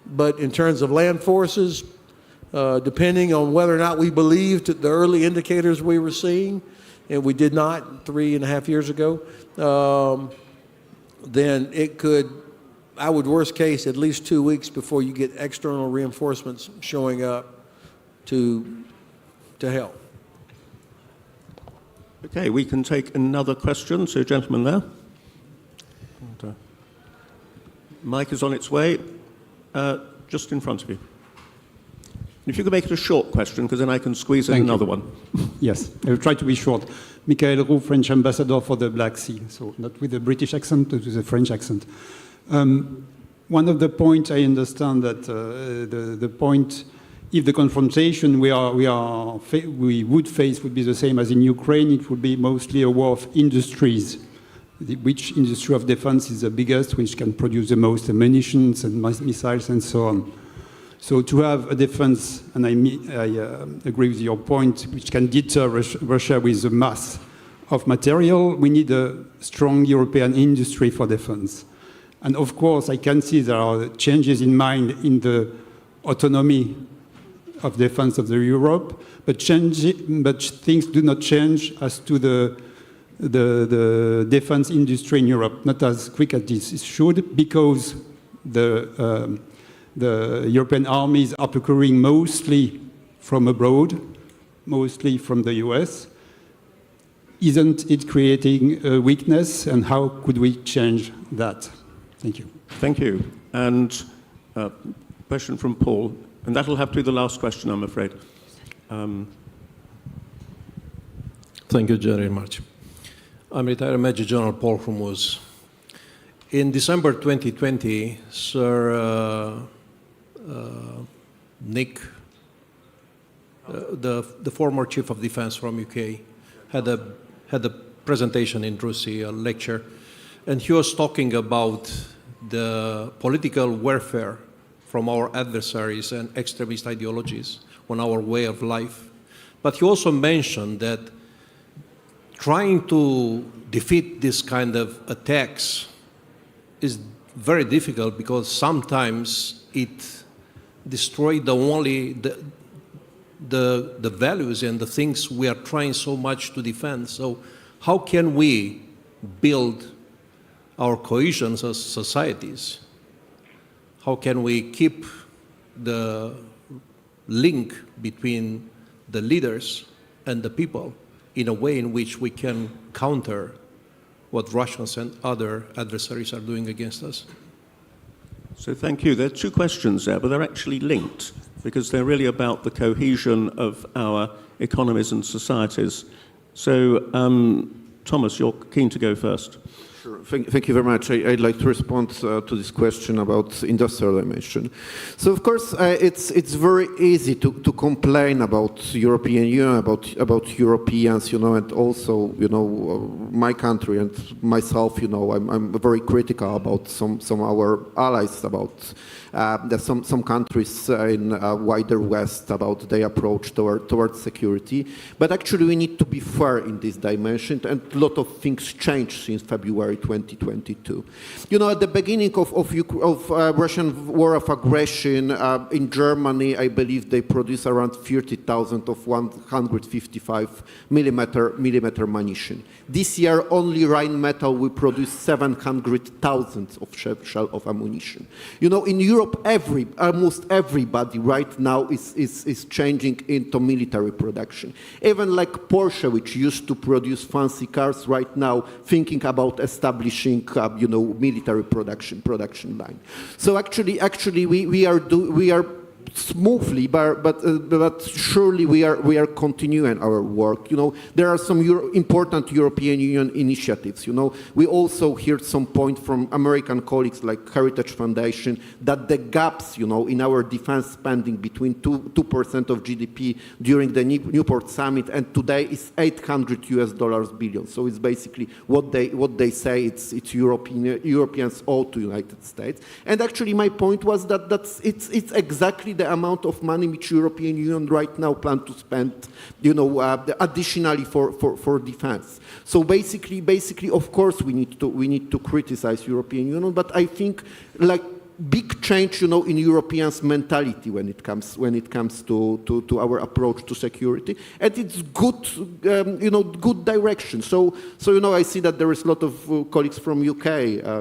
but in terms of land forces, depending on whether or not we believed the early indicators we were seeing, and we did not 3.5 years ago, then it could, I would worst case, at least 2 weeks before you get external reinforcements showing up to help. Okay, we can take another question. So, gentleman there. And, mic is on its way, just in front of you. If you could make it a short question, because then I can squeeze in another one. Yes, I will try to be short. Michael Roux, French ambassador for the Black Sea, so not with a British accent, but with a French accent. One of the points I understand that the point, if the confrontation we would face would be the same as in Ukraine, it would be mostly a war of industries. Which industry of defense is the biggest, which can produce the most ammunitions and missiles and so on. So to have a defense, and I agree with your point, which can deter Russia with the mass of material, we need a strong European industry for defense. And of course, I can see there are changes in mind in the autonomy of defense of the Europe, but things do not change as to the defense industry in Europe, not as quick as this should, because the European armies are procuring mostly from abroad, mostly from the US. Isn't it creating a weakness, and how could we change that? Thank you. Thank you. And question from Paul, and that'll have to be the last question, I'm afraid. Thank you very much. I'm retired Major General Paul Hormuz. In December 2020, Sir Nick, the former Chief of Defense from UK, had a presentation in Russia, a lecture, and he was talking about the political warfare from our adversaries and extremist ideologies on our way of life. But he also mentioned that trying to defeat this kind of attacks is very difficult, because sometimes it destroys the values and the things we are trying so much to defend. So how can we build our cohesion as societies? How can we keep the link between the leaders and the people in a way in which we can counter what Russians and other adversaries are doing against us? So thank you. There are two questions there, but they're actually linked, because they're really about the cohesion of our economies and societies. So Tomasz, you're keen to go first. Sure. Thank you very much. I'd like to respond to this question about industrial dimension. So, of course, it's very easy to complain about European Union, about Europeans, and also, my country and myself, I'm very critical about some our allies, about some countries in wider West, about their approach towards security. But actually, we need to be fair in this dimension, and a lot of things changed since February 2022. At the beginning of Russian war of aggression in Germany, I believe they produced around 30,000 of 155 millimeter ammunition. This year, only Rheinmetall will produce 700,000 of shell of ammunition. In Europe, almost everybody right now is changing into military production. Even like Porsche, which used to produce fancy cars, right now thinking about establishing, military production line. So actually, we are smoothly, but surely we are continuing our work. There are some important European Union initiatives. We also heard some point from American colleagues like Heritage Foundation that the gaps, in our defense spending between 2% of GDP during the Newport Summit and today is $800 billion. So it's basically what they say it's Europeans owe to United States. And actually, my point was that it's exactly the amount of money which European Union right now plan to spend, additionally for defense. So basically, of course, we need to criticize European Union, but I think big change, in Europeans' mentality when it comes to our approach to security, and it's good, good direction. So I see that there is a lot of colleagues from UK,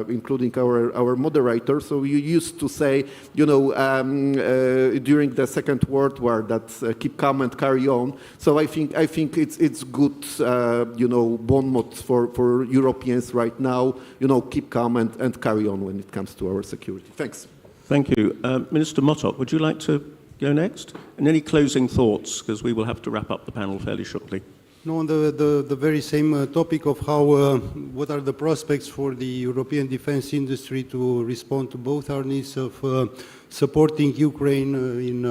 including our moderator. So you used to say, during the Second World War that keep calm and carry on. So I think it's good, bon mot for Europeans right now. Keep calm and carry on when it comes to our security. Thanks. Thank you. Minister MOTOC, would you like to go next? And any closing thoughts, because we will have to wrap up the panel fairly shortly. No, on the very same topic of how, what are the prospects for the European defense industry to respond to both our needs of supporting Ukraine in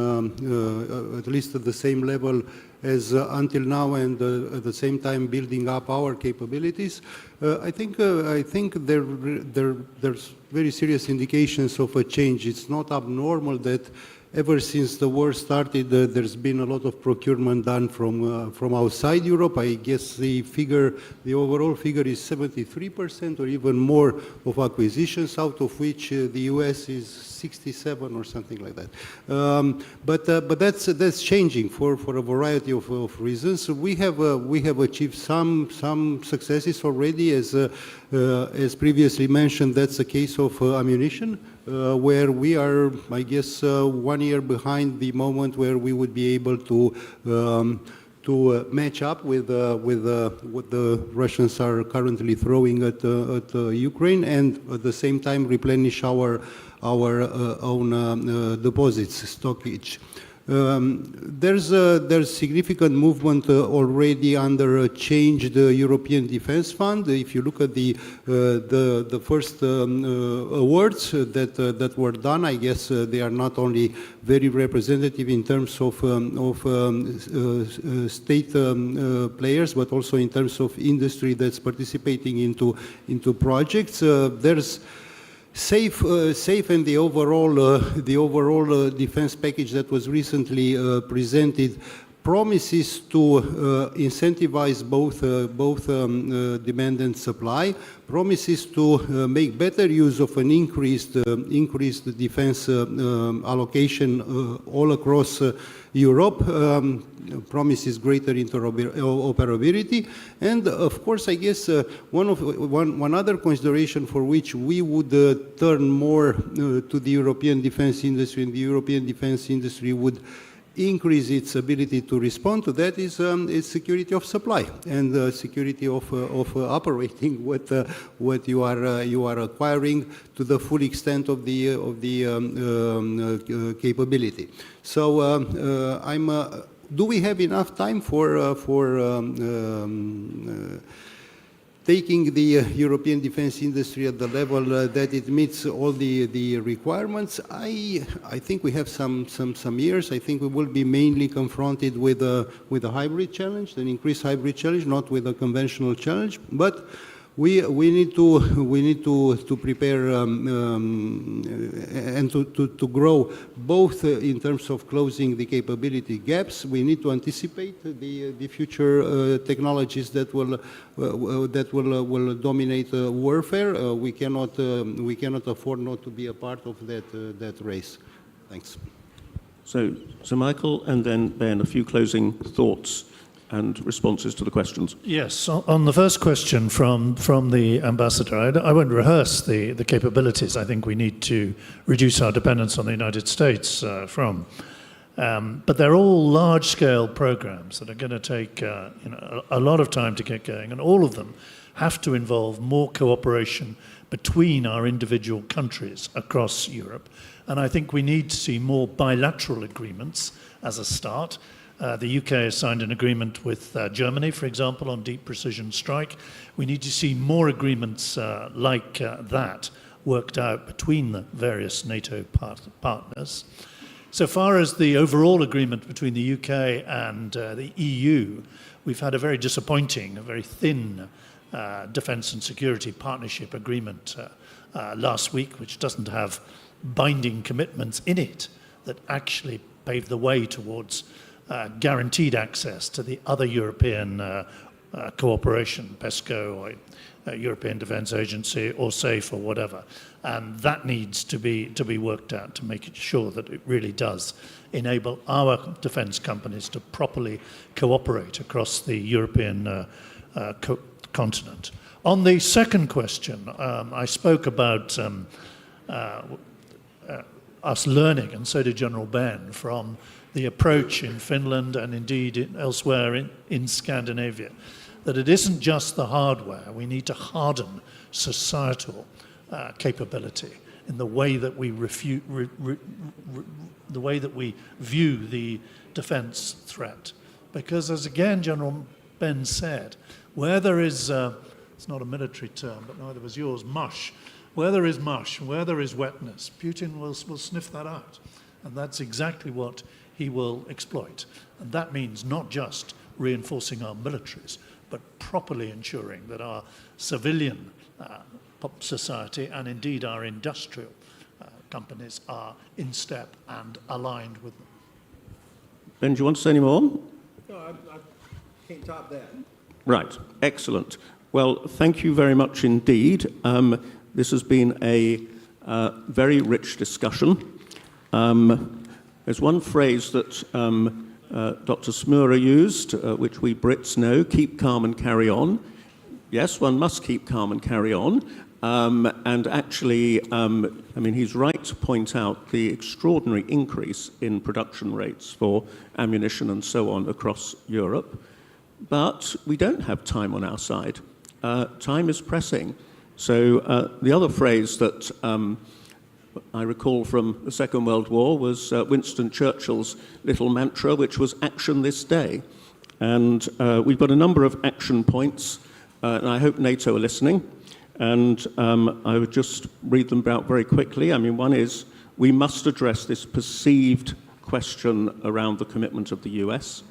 at least at the same level as until now, and at the same time building up our capabilities. I think there's very serious indications of a change. It's not abnormal that ever since the war started, there's been a lot of procurement done from outside Europe. I guess the overall figure is 73% or even more of acquisitions, out of which the US is 67 or something like that. But that's changing for a variety of reasons. We have achieved some successes already, as previously mentioned. That's the case of ammunition. Where we are, I guess, 1 year behind the moment where we would be able to match up with what the Russians are currently throwing at Ukraine, and at the same time replenish our own deposits, stockage. There's significant movement already under a changed European Defence Fund. If you look at the first awards that were done, I guess they are not only very representative in terms of state players, but also in terms of industry that's participating into projects. There's Safe and the overall defense package that was recently presented promises to incentivize both demand and supply, promises to make better use of an increased defense allocation all across Europe, promises greater interoperability, and of course, I guess one other consideration for which we would turn more to the European defense industry, and the European defense industry would increase its ability to respond to that is security of supply and security of operating what you are acquiring to the full extent of the capability. So do we have enough time for taking the European defense industry at the level that it meets all the requirements, I think we have some years. I think we will be mainly confronted with a hybrid challenge, an increased hybrid challenge, not with a conventional challenge. But we need to prepare and to grow both in terms of closing the capability gaps. We need to anticipate the future technologies that will dominate warfare. We cannot afford not to be a part of that race. Thanks. So Michael, and then Ben, a few closing thoughts and responses to the questions. Yes, on the first question from the ambassador, I won't rehearse the capabilities I think we need to reduce our dependence on the United States from. But they're all large-scale programs that are going to take a lot of time to get going, and all of them have to involve more cooperation between our individual countries across Europe. And I think we need to see more bilateral agreements as a start. The UK has signed an agreement with Germany, for example, on deep precision strike. We need to see more agreements like that worked out between the various NATO partners. So far as the overall agreement between the UK and the EU, we've had a very disappointing, a very thin defence and security partnership agreement last week, which doesn't have binding commitments in it that actually pave the way towards guaranteed access to the other European cooperation, PESCO or European Defence Agency or SAFE or whatever. And that needs to be worked out to make it sure that it really does enable our defence companies to properly cooperate across the European continent. On the second question, I spoke about us learning, and so did General Ben, from the approach in Finland and indeed elsewhere in Scandinavia, that it isn't just the hardware. We need to harden societal capability in the way that we view the defense threat. Because as again General Ben said, where there is, it's not a military term, but neither was yours, mush. Where there is mush, where there is wetness, Putin will sniff that out. And that's exactly what he will exploit. And that means not just reinforcing our militaries, but properly ensuring that our civilian society and indeed our industrial companies are in step and aligned with them. Ben, do you want to say any more? No, I can't top that. Right, excellent. Well, thank you very much indeed. This has been a very rich discussion. There's one phrase that Dr. SMURA used, which we Brits know, keep calm and carry on. Yes, one must keep calm and carry on. And actually, I mean, he's right to point out the extraordinary increase in production rates for ammunition and so on across Europe. But we don't have time on our side. Time is pressing. So the other phrase that I recall from the Second World War was Winston Churchill's little mantra, which was action this day. And we've got a number of action points, and I hope NATO are listening. And I would just read them out very quickly. I mean, one is we must address this perceived question around the commitment of the US.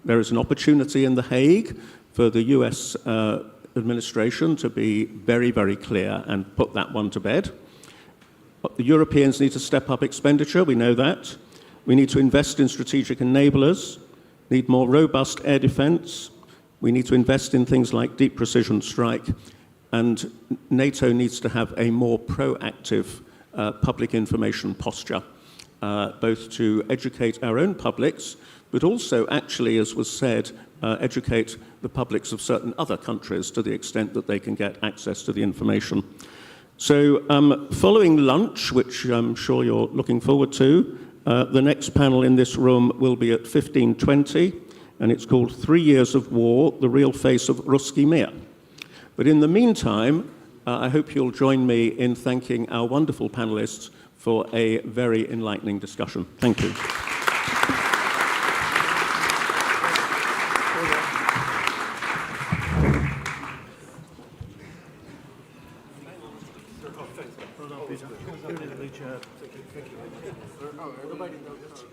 There is an opportunity in The Hague for the US administration to be very, very clear and put that one to bed. The Europeans need to step up expenditure, we know that. We need to invest in strategic enablers, need more robust air defense. We need to invest in things like deep precision strike, and NATO needs to have a more proactive public information posture, both to educate our own publics, but also actually, as was said, educate the publics of certain other countries to the extent that they can get access to the information. So following lunch, which I'm sure you're looking forward to, the next panel in this room will be at 15:20, and it's called 3 Years of War, the Real Face of Ruski Mir. But in the meantime, I hope you'll join me in thanking our wonderful panelists for a very enlightening discussion. Thank you. privilege. Thank you. Oh, everybody knows.